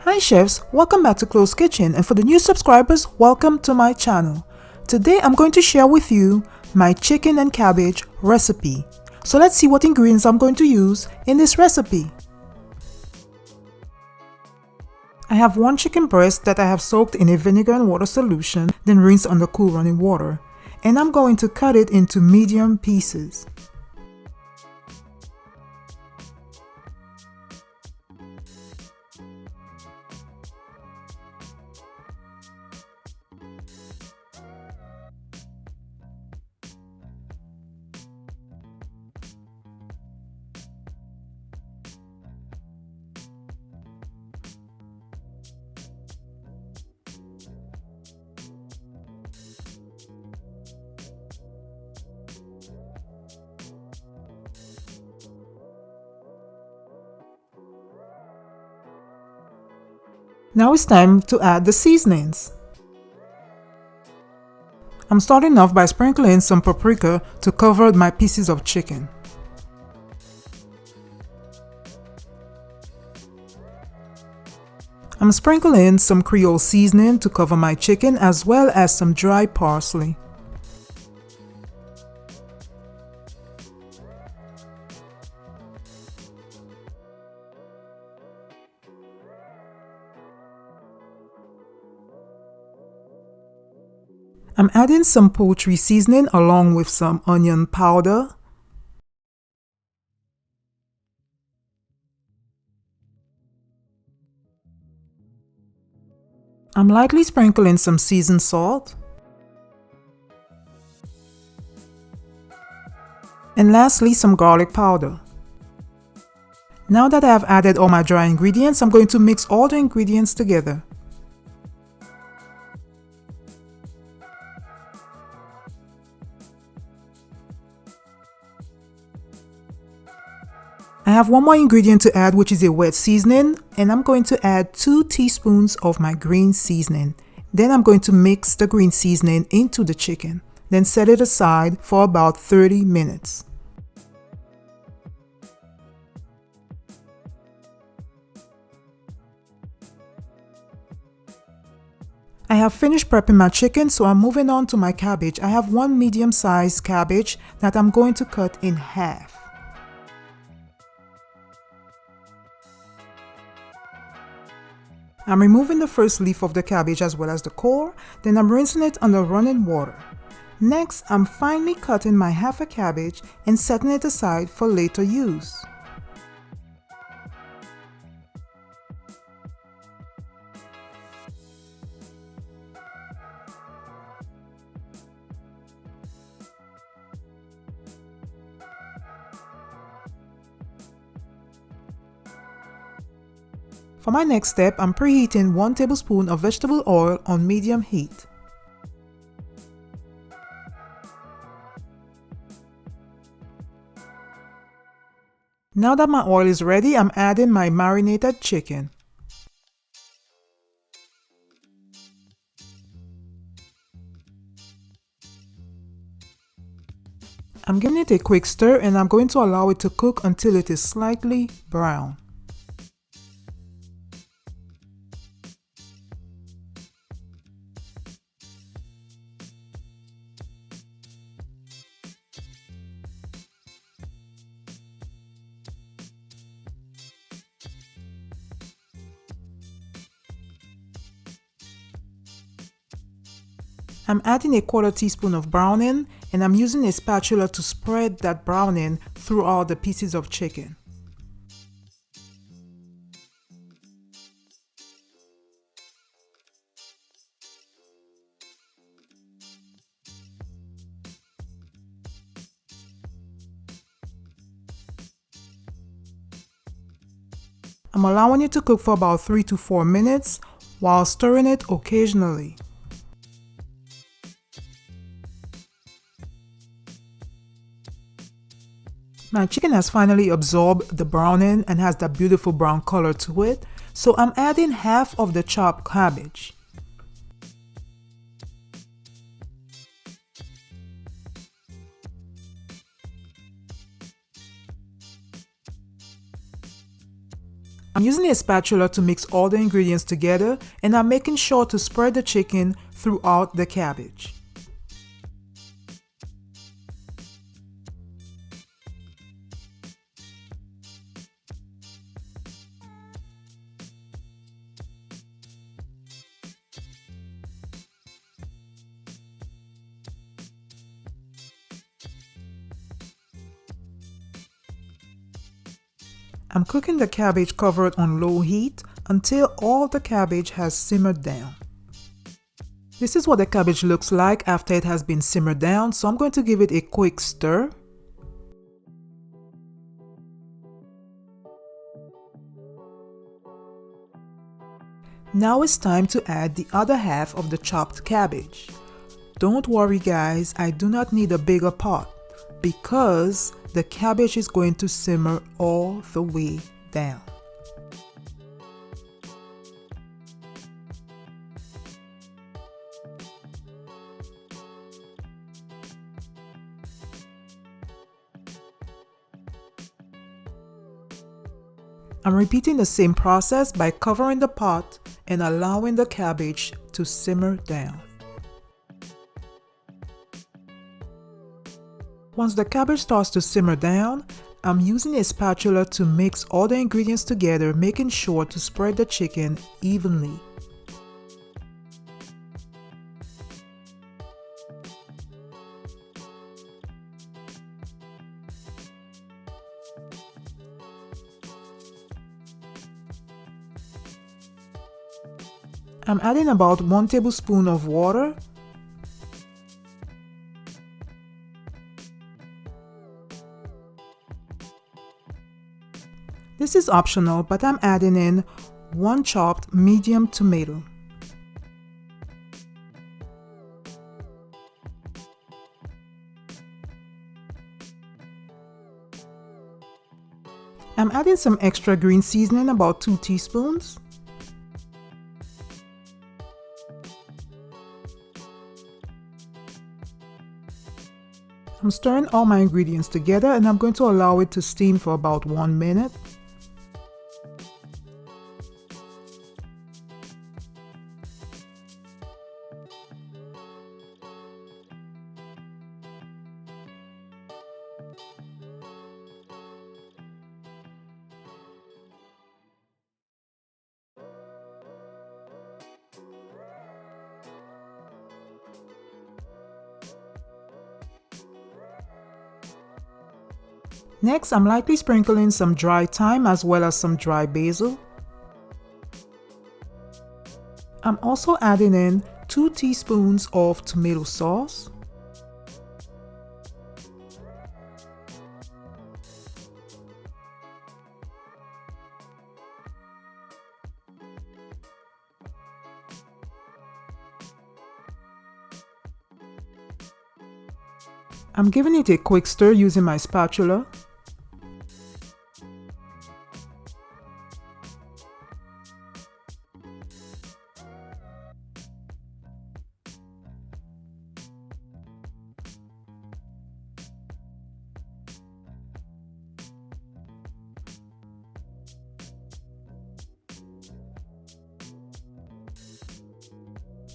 Hi chefs, welcome back to Closkitchen, and for the new subscribers, welcome to my channel. Today I'm going to share with you my chicken and cabbage recipe. So let's see what ingredients I'm going to use in this recipe. I have one chicken breast that I have soaked in a vinegar and water solution, then rinsed under cool running water. And I'm going to cut it into medium pieces. Now it's time to add the seasonings. I'm starting off by sprinkling some paprika to cover my pieces of chicken. I'm sprinkling some Creole seasoning to cover my chicken as well as some dry parsley. I'm adding some poultry seasoning along with some onion powder. I'm lightly sprinkling some seasoned salt. And lastly, some garlic powder. Now that I have added all my dry ingredients, I'm going to mix all the ingredients together. I have one more ingredient to add, which is a wet seasoning, and I'm going to add 2 teaspoons of my green seasoning. Then I'm going to mix the green seasoning into the chicken, then set it aside for about 30 minutes. I have finished prepping my chicken, so I'm moving on to my cabbage. I have one medium-sized cabbage that I'm going to cut in half. I'm removing the first leaf of the cabbage as well as the core, then I'm rinsing it under running water. Next, I'm finely cutting my half a cabbage and setting it aside for later use. For my next step, I'm preheating 1 tablespoon of vegetable oil on medium heat. Now that my oil is ready, I'm adding my marinated chicken. I'm giving it a quick stir and I'm going to allow it to cook until it is slightly brown. I'm adding a 1/4 teaspoon of browning and I'm using a spatula to spread that browning throughout the pieces of chicken. I'm allowing it to cook for about 3 to 4 minutes while stirring it occasionally. My chicken has finally absorbed the browning and has that beautiful brown color to it, so I'm adding half of the chopped cabbage. I'm using a spatula to mix all the ingredients together, and I'm making sure to spread the chicken throughout the cabbage. I'm cooking the cabbage covered on low heat until all the cabbage has simmered down. This is what the cabbage looks like after it has been simmered down, so I'm going to give it a quick stir. Now it's time to add the other half of the chopped cabbage. Don't worry guys, I do not need a bigger pot because the cabbage is going to simmer all the way down. I'm repeating the same process by covering the pot and allowing the cabbage to simmer down. Once the cabbage starts to simmer down, I'm using a spatula to mix all the ingredients together, making sure to spread the chicken evenly. I'm adding about 1 tablespoon of water. This is optional, but I'm adding in 1 chopped medium tomato. I'm adding some extra green seasoning, about 2 teaspoons. I'm stirring all my ingredients together and I'm going to allow it to steam for about 1 minute. Next, I'm lightly sprinkling some dry thyme as well as some dry basil. I'm also adding in 2 teaspoons of tomato sauce. I'm giving it a quick stir using my spatula.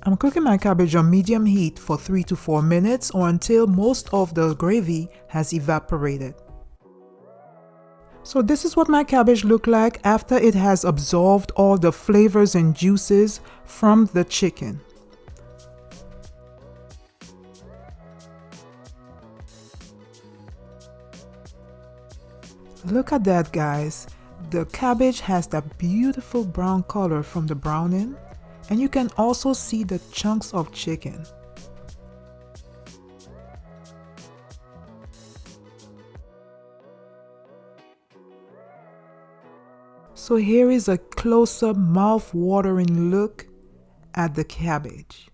I'm cooking my cabbage on medium heat for 3 to 4 minutes or until most of the gravy has evaporated. So this is what my cabbage looked like after it has absorbed all the flavors and juices from the chicken. Look at that guys, the cabbage has that beautiful brown color from the browning. And you can also see the chunks of chicken. So here is a closer, mouth-watering look at the cabbage.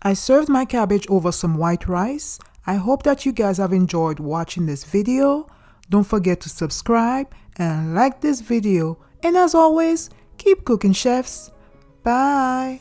I served my cabbage over some white rice. I hope that you guys have enjoyed watching this video. Don't forget to subscribe and like this video. And as always, keep cooking, chefs. Bye.